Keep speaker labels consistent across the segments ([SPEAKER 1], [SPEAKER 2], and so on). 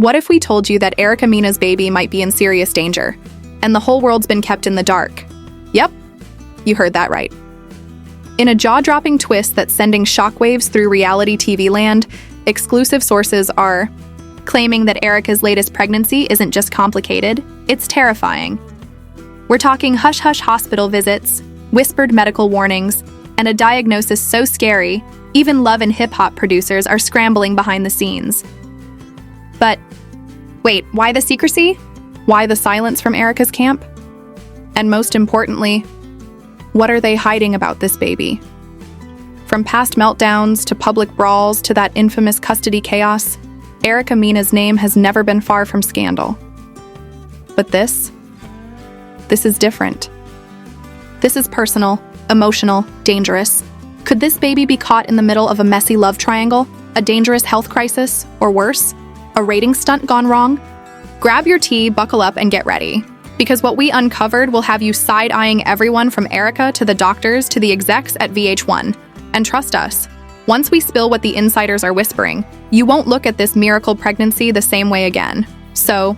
[SPEAKER 1] What if we told you that Erica Mina's baby might be in serious danger, and the whole world's been kept in the dark? Yep, you heard that right. In a jaw-dropping twist that's sending shockwaves through reality TV land, exclusive sources are claiming that Erica's latest pregnancy isn't just complicated, it's terrifying. We're talking hush-hush hospital visits, whispered medical warnings, and a diagnosis so scary, even love and hip-hop producers are scrambling behind the scenes. But wait, why the secrecy? Why the silence from Erica's camp? And most importantly, what are they hiding about this baby? From past meltdowns to public brawls to that infamous custody chaos, Erica Mina's name has never been far from scandal. But this is different. This is personal, emotional, dangerous. Could this baby be caught in the middle of a messy love triangle, a dangerous health crisis, or worse, a rating stunt gone wrong? Grab your tea, buckle up, and get ready. Because what we uncovered will have you side-eyeing everyone from Erica to the doctors to the execs at VH1. And trust us, once we spill what the insiders are whispering, you won't look at this miracle pregnancy the same way again. So,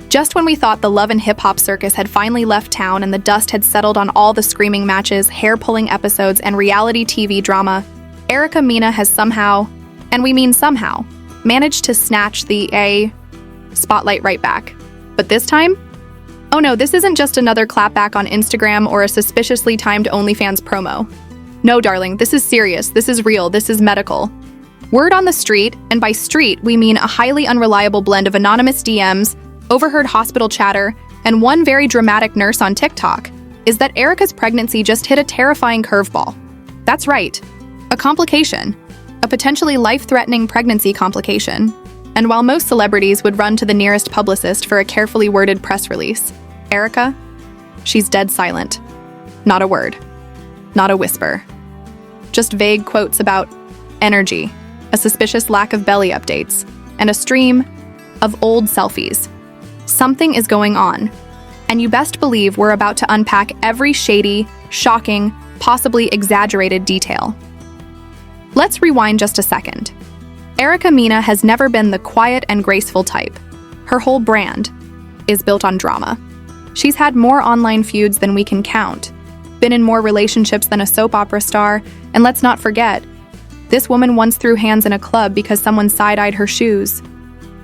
[SPEAKER 1] just when we thought the love and hip-hop circus had finally left town and the dust had settled on all the screaming matches, hair-pulling episodes, and reality TV drama, Erica Mina has somehow, and we mean somehow, managed to snatch the spotlight right back. But this time? Oh no, this isn't just another clapback on Instagram or a suspiciously timed OnlyFans promo. No, darling, this is serious, this is real, this is medical. Word on the street, and by street we mean a highly unreliable blend of anonymous DMs, overheard hospital chatter, and one very dramatic nurse on TikTok, is that Erica's pregnancy just hit a terrifying curveball. That's right, a complication, a potentially life-threatening pregnancy complication. And while most celebrities would run to the nearest publicist for a carefully worded press release, Erica, she's dead silent. Not a word. Not a whisper. Just vague quotes about energy, a suspicious lack of belly updates, and a stream of old selfies. Something is going on, and you best believe we're about to unpack every shady, shocking, possibly exaggerated detail. Let's rewind just a second. Erica Mina has never been the quiet and graceful type. Her whole brand is built on drama. She's had more online feuds than we can count, been in more relationships than a soap opera star, and let's not forget, this woman once threw hands in a club because someone side-eyed her shoes.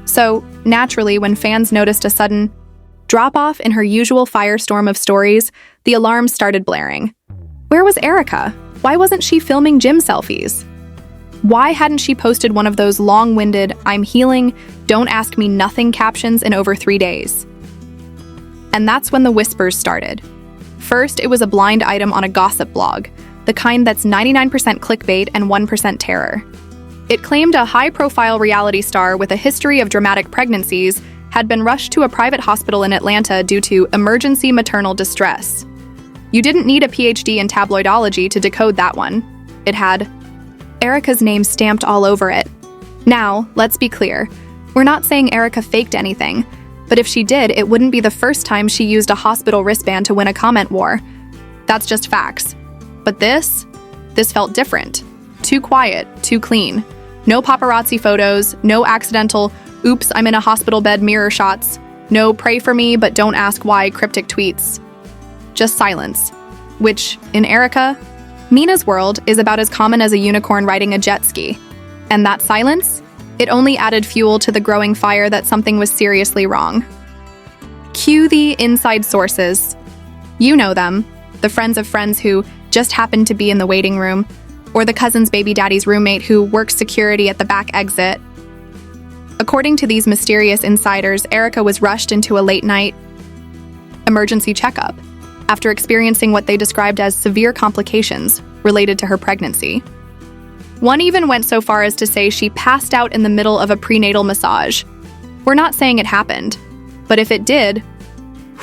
[SPEAKER 1] So, naturally, when fans noticed a sudden drop-off in her usual firestorm of stories, the alarms started blaring. Where was Erica? Why wasn't she filming gym selfies? Why hadn't she posted one of those long-winded, "I'm healing, don't ask me nothing" captions in over 3 days? And that's when the whispers started. First, it was a blind item on a gossip blog, the kind that's 99% clickbait and 1% terror. It claimed a high-profile reality star with a history of dramatic pregnancies had been rushed to a private hospital in Atlanta due to emergency maternal distress. You didn't need a PhD in tabloidology to decode that one. It had Erica's name stamped all over it. Now, let's be clear. We're not saying Erica faked anything, but if she did, it wouldn't be the first time she used a hospital wristband to win a comment war. That's just facts. But this felt different. Too quiet, too clean. No paparazzi photos, no accidental, "oops, I'm in a hospital bed" mirror shots, no "pray for me but don't ask why" cryptic tweets. Just silence, which, in Erica Mina's world, is about as common as a unicorn riding a jet ski. And that silence? It only added fuel to the growing fire that something was seriously wrong. Cue the inside sources. You know them, the friends of friends who just happened to be in the waiting room, or the cousin's baby daddy's roommate who works security at the back exit. According to these mysterious insiders, Erica was rushed into a late-night emergency checkup after experiencing what they described as severe complications related to her pregnancy. One even went so far as to say she passed out in the middle of a prenatal massage. We're not saying it happened, but if it did,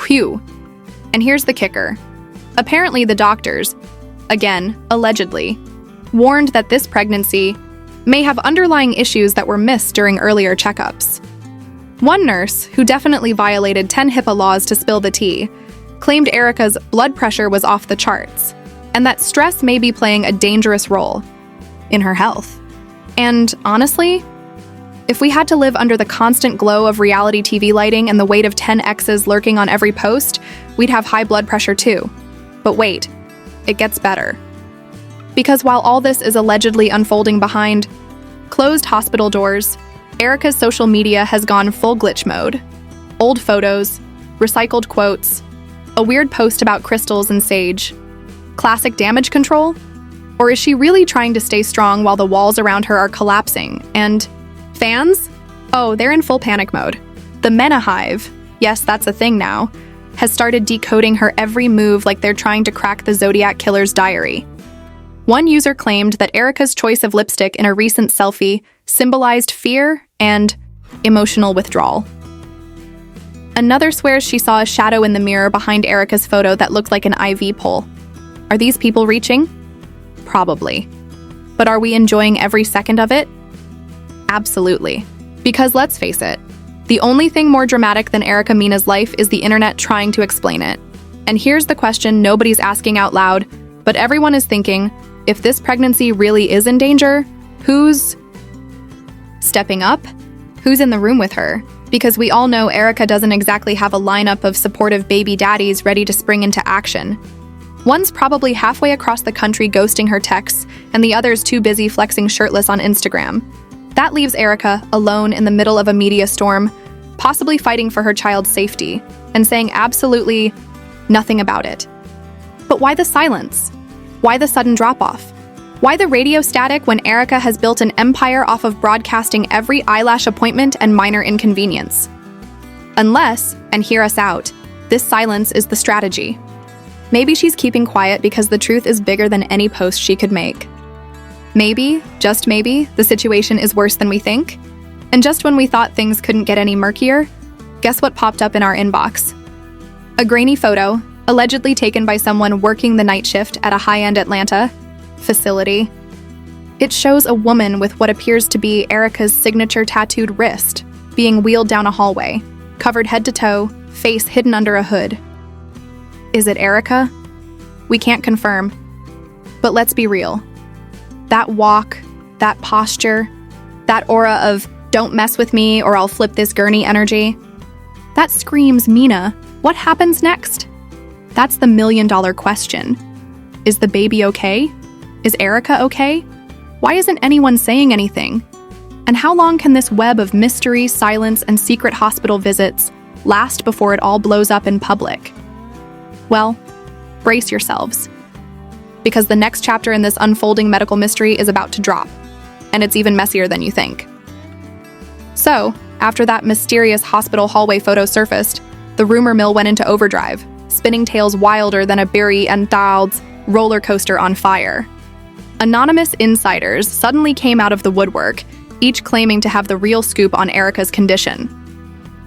[SPEAKER 1] whew. And here's the kicker. Apparently the doctors, again, allegedly, warned that this pregnancy may have underlying issues that were missed during earlier checkups. One nurse, who definitely violated 10 HIPAA laws to spill the tea, claimed Erica's blood pressure was off the charts, and that stress may be playing a dangerous role in her health. And honestly, If we had to live under the constant glow of reality TV lighting and the weight of 10 exes lurking on every post, we'd have high blood pressure too. But wait, it gets better. Because while all this is allegedly unfolding behind closed hospital doors, Erica's social media has gone full glitch mode. Old photos, recycled quotes, a weird post about crystals and sage. Classic damage control? Or is she really trying to stay strong while the walls around her are collapsing? And fans? Oh, they're in full panic mode. The Mena Hive, yes, that's a thing now, has started decoding her every move like they're trying to crack the Zodiac Killer's diary. One user claimed that Erica's choice of lipstick in a recent selfie symbolized fear and emotional withdrawal. Another swears she saw a shadow in the mirror behind Erica's photo that looked like an IV pole. Are these people reaching? Probably. But are we enjoying every second of it? Absolutely. Because let's face it, the only thing more dramatic than Erica Mena's life is the internet trying to explain it. And here's the question nobody's asking out loud, but everyone is thinking, if this pregnancy really is in danger, who's stepping up? Who's in the room with her? Because we all know Erica doesn't exactly have a lineup of supportive baby daddies ready to spring into action. One's probably halfway across the country ghosting her texts, and the other's too busy flexing shirtless on Instagram. That leaves Erica alone in the middle of a media storm, possibly fighting for her child's safety, and saying absolutely nothing about it. But why the silence? Why the sudden drop-off? Why the radio static when Erica has built an empire off of broadcasting every eyelash appointment and minor inconvenience? Unless, and hear us out, this silence is the strategy. Maybe she's keeping quiet because the truth is bigger than any post she could make. Maybe, just maybe, the situation is worse than we think. And just when we thought things couldn't get any murkier, guess what popped up in our inbox? A grainy photo, allegedly taken by someone working the night shift at a high-end Atlanta facility. It shows a woman with what appears to be Erica's signature tattooed wrist being wheeled down a hallway, covered head to toe, face hidden under a hood. Is it Erica? We can't confirm. But let's be real. That walk, that posture, that aura of "don't mess with me or I'll flip this gurney" energy, that screams Mena. What happens next? That's the million-dollar question. Is the baby okay? Is Erica okay? Why isn't anyone saying anything? And how long can this web of mystery, silence, and secret hospital visits last before it all blows up in public? Well, brace yourselves. Because the next chapter in this unfolding medical mystery is about to drop, and it's even messier than you think. So, after that mysterious hospital hallway photo surfaced, the rumor mill went into overdrive, spinning tales wilder than a Barry and Dowd's roller coaster on fire. Anonymous insiders suddenly came out of the woodwork, each claiming to have the real scoop on Erica's condition.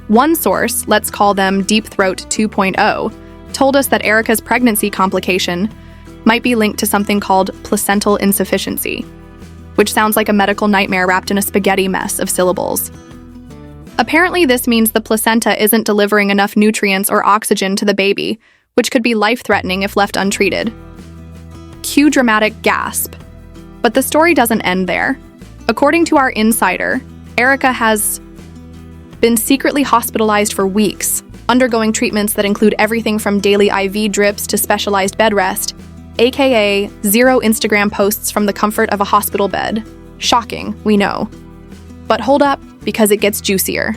[SPEAKER 1] One source, let's call them Deep Throat 2.0, told us that Erica's pregnancy complication might be linked to something called placental insufficiency, which sounds like a medical nightmare wrapped in a spaghetti mess of syllables. Apparently, this means the placenta isn't delivering enough nutrients or oxygen to the baby, which could be life-threatening if left untreated. Cue dramatic gasp. But the story doesn't end there. According to our insider, Erica has been secretly hospitalized for weeks, undergoing treatments that include everything from daily IV drips to specialized bed rest, aka 0 Instagram posts from the comfort of a hospital bed. Shocking, we know. But hold up, because it gets juicier.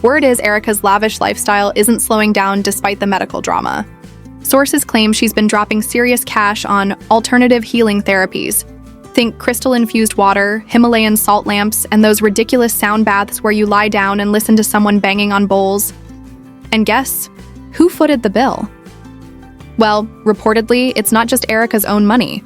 [SPEAKER 1] Word is Erica's lavish lifestyle isn't slowing down despite the medical drama. Sources claim she's been dropping serious cash on alternative healing therapies. Think crystal-infused water, Himalayan salt lamps, and those ridiculous sound baths where you lie down and listen to someone banging on bowls. And guess, who footed the bill? Well, reportedly, it's not just Erica's own money.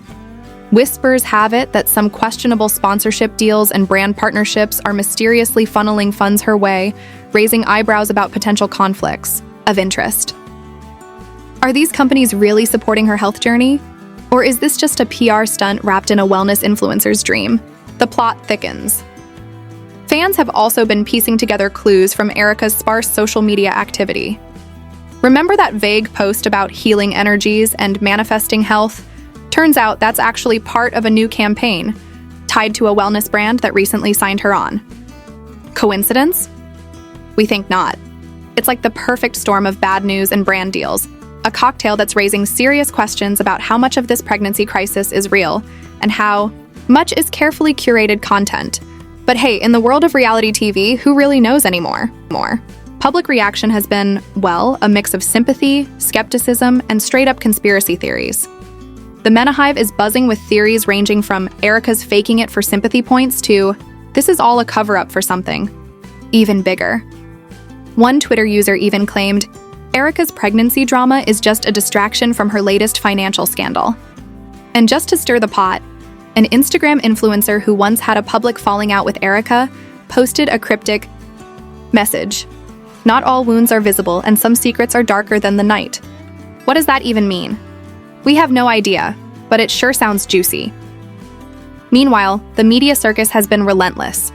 [SPEAKER 1] Whispers have it that some questionable sponsorship deals and brand partnerships are mysteriously funneling funds her way, raising eyebrows about potential conflicts of interest. Are these companies really supporting her health journey? Or is this just a PR stunt wrapped in a wellness influencer's dream? The plot thickens. Fans have also been piecing together clues from Erica's sparse social media activity. Remember that vague post about healing energies and manifesting health? Turns out that's actually part of a new campaign, tied to a wellness brand that recently signed her on. Coincidence? We think not. It's like the perfect storm of bad news and brand deals, a cocktail that's raising serious questions about how much of this pregnancy crisis is real and how much is carefully curated content. But hey, in the world of reality TV, who really knows anymore? Public reaction has been, well, a mix of sympathy, skepticism, and straight-up conspiracy theories. The Menahive is buzzing with theories ranging from Erica's faking it for sympathy points to this is all a cover-up for something even bigger. One Twitter user even claimed, Erica's pregnancy drama is just a distraction from her latest financial scandal. And just to stir the pot, an Instagram influencer who once had a public falling out with Erica posted a cryptic message. Not all wounds are visible and some secrets are darker than the night. What does that even mean? We have no idea, but it sure sounds juicy. Meanwhile, the media circus has been relentless.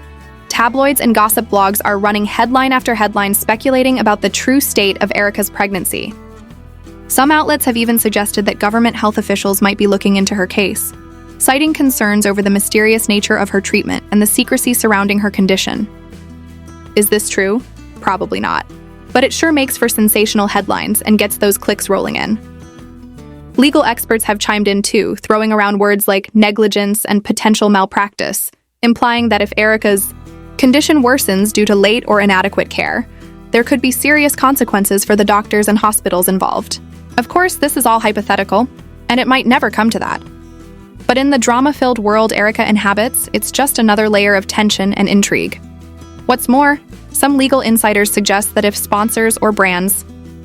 [SPEAKER 1] Tabloids and gossip blogs are running headline after headline speculating about the true state of Erica's pregnancy. Some outlets have even suggested that government health officials might be looking into her case, citing concerns over the mysterious nature of her treatment and the secrecy surrounding her condition. Is this true? Probably not. But it sure makes for sensational headlines and gets those clicks rolling in. Legal experts have chimed in too, throwing around words like negligence and potential malpractice, implying that if Erica's condition worsens due to late or inadequate care, there could be serious consequences for the doctors and hospitals involved. Of course, this is all hypothetical, and it might never come to that. But in the drama-filled world Erica inhabits, it's just another layer of tension and intrigue. What's more, some legal insiders suggest that if sponsors or brands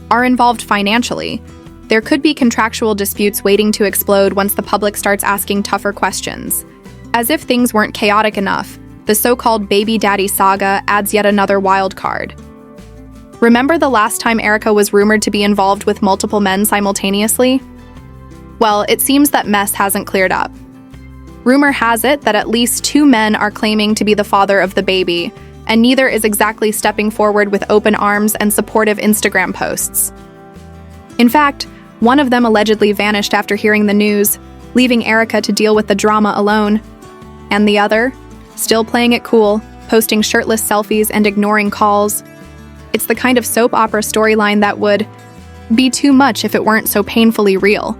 [SPEAKER 1] are involved financially, there could be contractual disputes waiting to explode once the public starts asking tougher questions. As if things weren't chaotic enough, the so-called baby daddy saga adds yet another wild card. Remember the last time Erica was rumored to be involved with multiple men simultaneously? Well, it seems that mess hasn't cleared up. Rumor has it that at least 2 men are claiming to be the father of the baby, and neither is exactly stepping forward with open arms and supportive Instagram posts. In fact, one of them allegedly vanished after hearing the news, leaving Erica to deal with the drama alone. And the other, still playing it cool, posting shirtless selfies and ignoring calls. It's the kind of soap opera storyline that would be too much if it weren't so painfully real.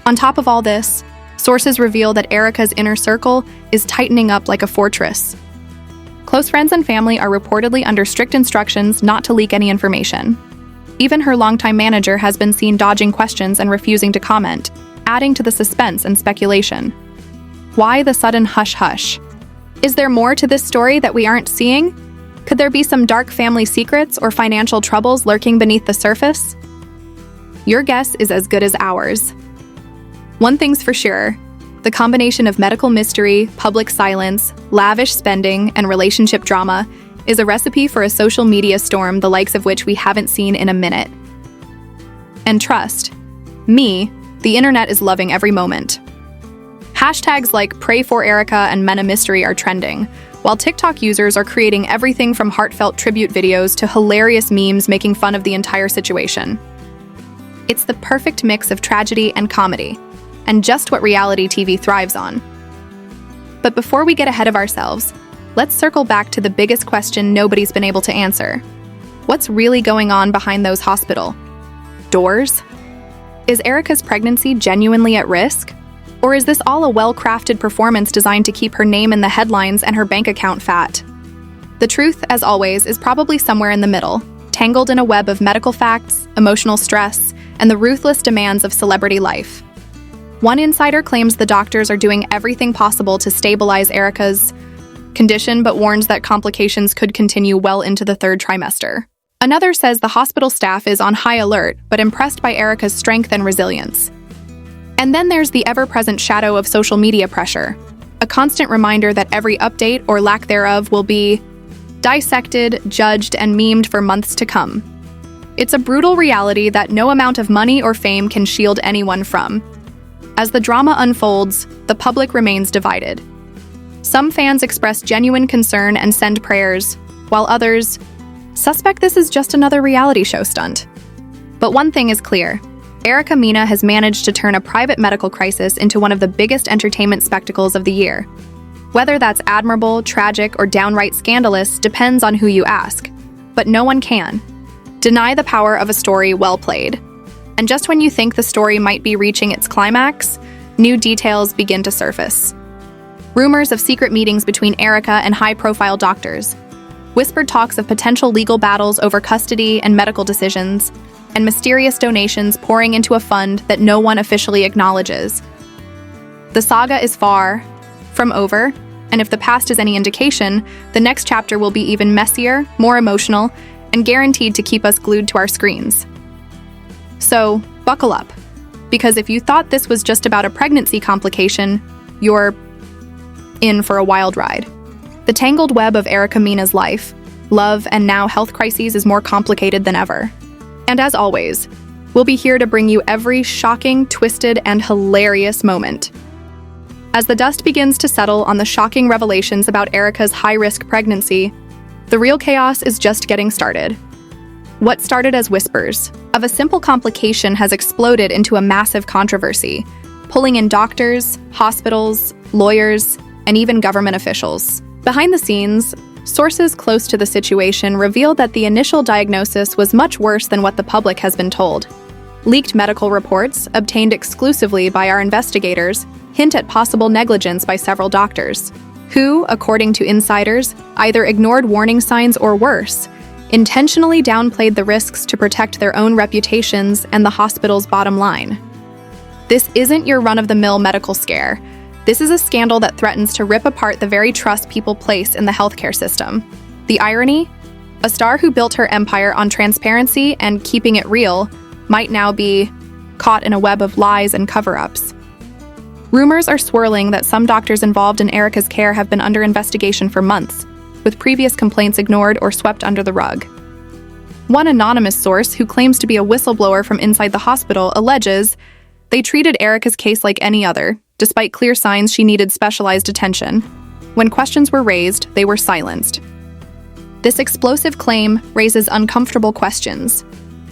[SPEAKER 1] On top of all this, sources reveal that Erica's inner circle is tightening up like a fortress. Close friends and family are reportedly under strict instructions not to leak any information. Even her longtime manager has been seen dodging questions and refusing to comment, adding to the suspense and speculation. Why the sudden hush-hush? Is there more to this story that we aren't seeing? Could there be some dark family secrets or financial troubles lurking beneath the surface? Your guess is as good as ours. One thing's for sure, the combination of medical mystery, public silence, lavish spending, and relationship drama is a recipe for a social media storm the likes of which we haven't seen in a minute. And trust me, the internet is loving every moment. Hashtags like Pray for Erica and Mena Mystery are trending, while TikTok users are creating everything from heartfelt tribute videos to hilarious memes making fun of the entire situation. It's the perfect mix of tragedy and comedy, and just what reality TV thrives on. But before we get ahead of ourselves, let's circle back to the biggest question nobody's been able to answer. What's really going on behind those hospital doors? Is Erica's pregnancy genuinely at risk? Or is this all a well-crafted performance designed to keep her name in the headlines and her bank account fat? The truth, as always, is probably somewhere in the middle, tangled in a web of medical facts, emotional stress, and the ruthless demands of celebrity life. One insider claims the doctors are doing everything possible to stabilize Erica's condition, but warns that complications could continue well into the 3rd trimester. Another says the hospital staff is on high alert, but impressed by Erica's strength and resilience. And then there's the ever-present shadow of social media pressure, a constant reminder that every update or lack thereof will be dissected, judged, and memed for months to come. It's a brutal reality that no amount of money or fame can shield anyone from. As the drama unfolds, the public remains divided. Some fans express genuine concern and send prayers, while others suspect this is just another reality show stunt. But one thing is clear. Erica Mena has managed to turn a private medical crisis into one of the biggest entertainment spectacles of the year. Whether that's admirable, tragic, or downright scandalous depends on who you ask, but no one can deny the power of a story well played. And just when you think the story might be reaching its climax, new details begin to surface. Rumors of secret meetings between Erica and high-profile doctors, whispered talks of potential legal battles over custody and medical decisions, and mysterious donations pouring into a fund that no one officially acknowledges. The saga is far from over, and if the past is any indication, the next chapter will be even messier, more emotional, and guaranteed to keep us glued to our screens. So, buckle up, because if you thought this was just about a pregnancy complication, you're in for a wild ride. The tangled web of Erica Mina's life, love, and now health crises is more complicated than ever. And as always, we'll be here to bring you every shocking, twisted, and hilarious moment. As the dust begins to settle on the shocking revelations about Erica's high-risk pregnancy, the real chaos is just getting started. What started as whispers of a simple complication has exploded into a massive controversy, pulling in doctors, hospitals, lawyers, and even government officials. Behind the scenes, sources close to the situation reveal that the initial diagnosis was much worse than what the public has been told. Leaked medical reports, obtained exclusively by our investigators, hint at possible negligence by several doctors, who, according to insiders, either ignored warning signs or worse, intentionally downplayed the risks to protect their own reputations and the hospital's bottom line. This isn't your run-of-the-mill medical scare. This is a scandal that threatens to rip apart the very trust people place in the healthcare system. The irony? A star who built her empire on transparency and keeping it real might now be caught in a web of lies and cover-ups. Rumors are swirling that some doctors involved in Erica's care have been under investigation for months, with previous complaints ignored or swept under the rug. One anonymous source, who claims to be a whistleblower from inside the hospital, alleges they treated Erica's case like any other, despite clear signs she needed specialized attention. When questions were raised, they were silenced. This explosive claim raises uncomfortable questions.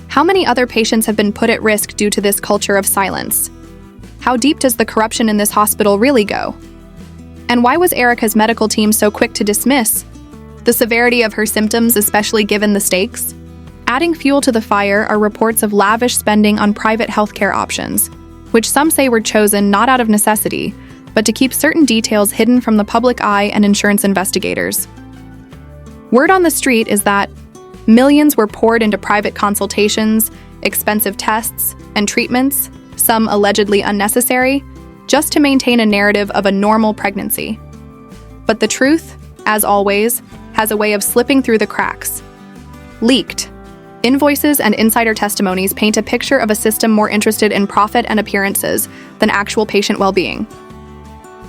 [SPEAKER 1] How many other patients have been put at risk due to this culture of silence? How deep does the corruption in this hospital really go? And why was Erica's medical team so quick to dismiss the severity of her symptoms, especially given the stakes? Adding fuel to the fire are reports of lavish spending on private healthcare options, which some say were chosen not out of necessity, but to keep certain details hidden from the public eye and insurance investigators. Word on the street is that millions were poured into private consultations, expensive tests, and treatments, some allegedly unnecessary, just to maintain a narrative of a normal pregnancy. But the truth, as always, has a way of slipping through the cracks. Leaked invoices and insider testimonies paint a picture of a system more interested in profit and appearances than actual patient well-being.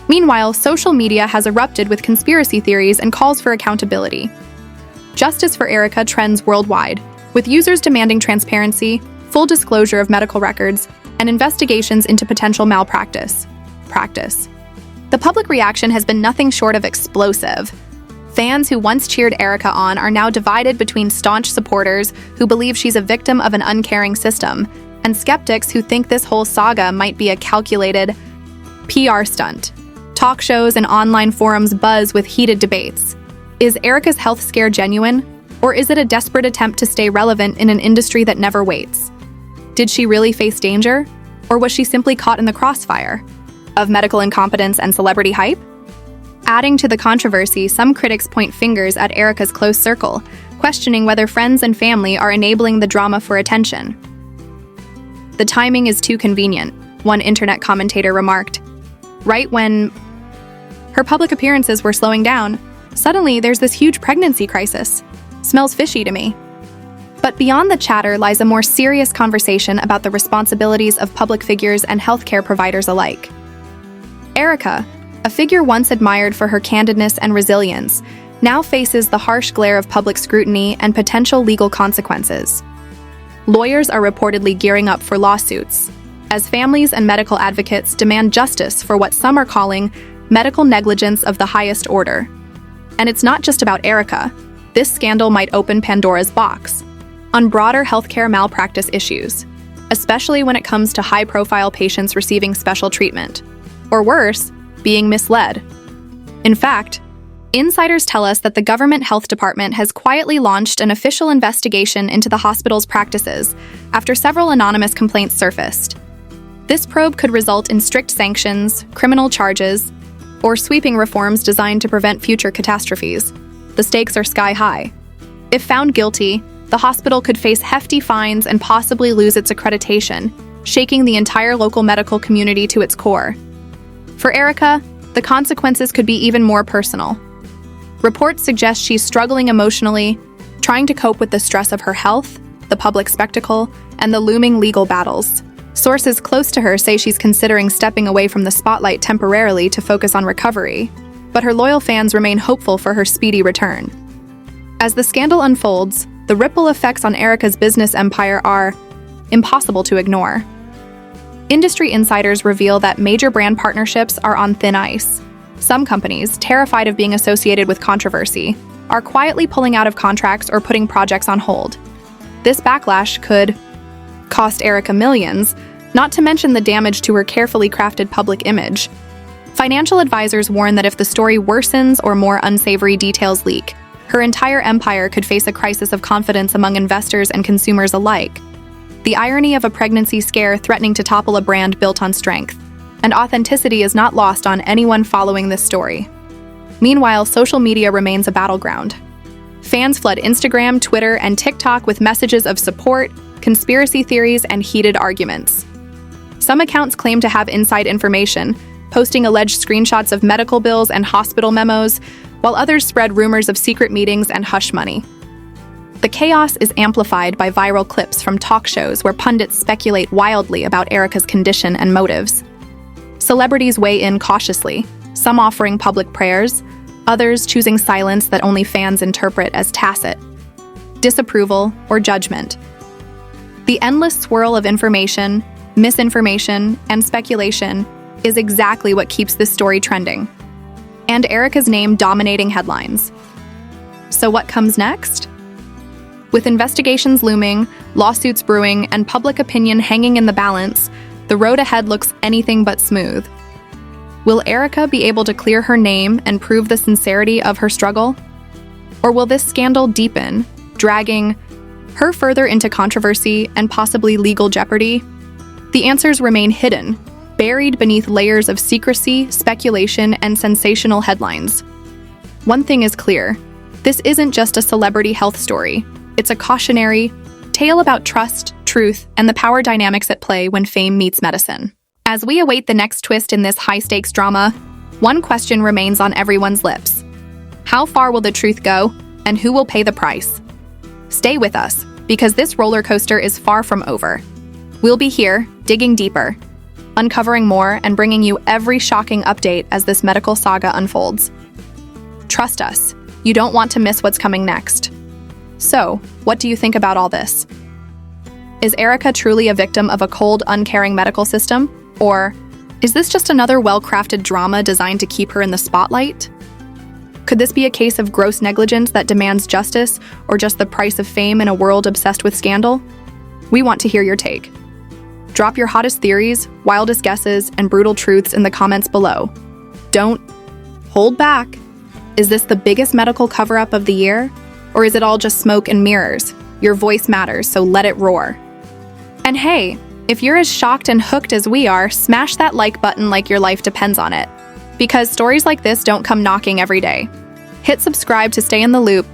[SPEAKER 1] Meanwhile, social media has erupted with conspiracy theories and calls for accountability. Justice for Erica trends worldwide, with users demanding transparency, full disclosure of medical records, and investigations into potential malpractice. The public reaction has been nothing short of explosive. Fans who once cheered Erica on are now divided between staunch supporters who believe she's a victim of an uncaring system, and skeptics who think this whole saga might be a calculated PR stunt. Talk shows and online forums buzz with heated debates. Is Erica's health scare genuine, or is it a desperate attempt to stay relevant in an industry that never waits? Did she really face danger, or was she simply caught in the crossfire of medical incompetence and celebrity hype? Adding to the controversy, some critics point fingers at Erica's close circle, questioning whether friends and family are enabling the drama for attention. The timing is too convenient, one internet commentator remarked. Right when her public appearances were slowing down, suddenly there's this huge pregnancy crisis. Smells fishy to me. But beyond the chatter lies a more serious conversation about the responsibilities of public figures and healthcare providers alike. Erica, a figure once admired for her candidness and resilience, now faces the harsh glare of public scrutiny and potential legal consequences. Lawyers are reportedly gearing up for lawsuits, as families and medical advocates demand justice for what some are calling medical negligence of the highest order. And it's not just about Erica. This scandal might open Pandora's box on broader healthcare malpractice issues, especially when it comes to high-profile patients receiving special treatment, or worse, being misled. In fact, insiders tell us that the government health department has quietly launched an official investigation into the hospital's practices after several anonymous complaints surfaced. This probe could result in strict sanctions, criminal charges, or sweeping reforms designed to prevent future catastrophes. The stakes are sky high. If found guilty, the hospital could face hefty fines and possibly lose its accreditation, shaking the entire local medical community to its core. For Erica, the consequences could be even more personal. Reports suggest she's struggling emotionally, trying to cope with the stress of her health, the public spectacle, and the looming legal battles. Sources close to her say she's considering stepping away from the spotlight temporarily to focus on recovery, but her loyal fans remain hopeful for her speedy return. As the scandal unfolds, the ripple effects on Erica's business empire are impossible to ignore. Industry insiders reveal that major brand partnerships are on thin ice. Some companies, terrified of being associated with controversy, are quietly pulling out of contracts or putting projects on hold. This backlash could cost Erica millions, not to mention the damage to her carefully crafted public image. Financial advisors warn that if the story worsens or more unsavory details leak, her entire empire could face a crisis of confidence among investors and consumers alike. The irony of a pregnancy scare threatening to topple a brand built on strength, and authenticity is not lost on anyone following this story. Meanwhile, social media remains a battleground. Fans flood Instagram, Twitter, and TikTok with messages of support, conspiracy theories, and heated arguments. Some accounts claim to have inside information, posting alleged screenshots of medical bills and hospital memos, while others spread rumors of secret meetings and hush money. The chaos is amplified by viral clips from talk shows where pundits speculate wildly about Erica's condition and motives. Celebrities weigh in cautiously, some offering public prayers, others choosing silence that only fans interpret as tacit, disapproval, or judgment. The endless swirl of information, misinformation, and speculation is exactly what keeps this story trending, and Erica's name dominating headlines. So what comes next? With investigations looming, lawsuits brewing, and public opinion hanging in the balance, the road ahead looks anything but smooth. Will Erica be able to clear her name and prove the sincerity of her struggle? Or will this scandal deepen, dragging her further into controversy and possibly legal jeopardy? The answers remain hidden, buried beneath layers of secrecy, speculation, and sensational headlines. One thing is clear: this isn't just a celebrity health story. It's a cautionary tale about trust, truth, and the power dynamics at play when fame meets medicine. As we await the next twist in this high-stakes drama, one question remains on everyone's lips. How far will the truth go, and who will pay the price? Stay with us, because this roller coaster is far from over. We'll be here, digging deeper, uncovering more, and bringing you every shocking update as this medical saga unfolds. Trust us, you don't want to miss what's coming next. So, what do you think about all this? Is Erica truly a victim of a cold, uncaring medical system? Or is this just another well-crafted drama designed to keep her in the spotlight? Could this be a case of gross negligence that demands justice, or just the price of fame in a world obsessed with scandal? We want to hear your take. Drop your hottest theories, wildest guesses, and brutal truths in the comments below. Don't hold back. Is this the biggest medical cover-up of the year? Or is it all just smoke and mirrors? Your voice matters, so let it roar. And hey, if you're as shocked and hooked as we are, smash that like button like your life depends on it. Because stories like this don't come knocking every day. Hit subscribe to stay in the loop.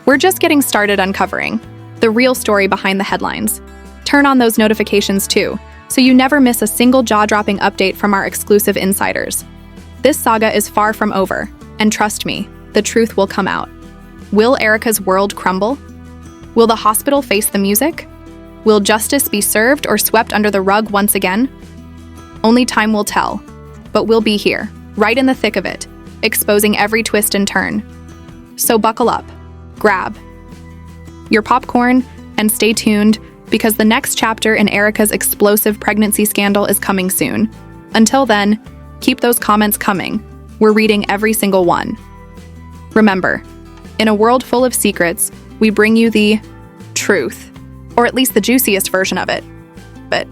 [SPEAKER 1] We're just getting started uncovering the real story behind the headlines. Turn on those notifications too, so you never miss a single jaw-dropping update from our exclusive insiders. This saga is far from over, and trust me, the truth will come out. Will Erica's world crumble? Will the hospital face the music? Will justice be served or swept under the rug once again? Only time will tell, but we'll be here, right in the thick of it, exposing every twist and turn. So buckle up, grab your popcorn, and stay tuned, because the next chapter in Erica's explosive pregnancy scandal is coming soon. Until then, keep those comments coming. We're reading every single one. Remember, in a world full of secrets, we bring you the truth, or at least the juiciest version of it. But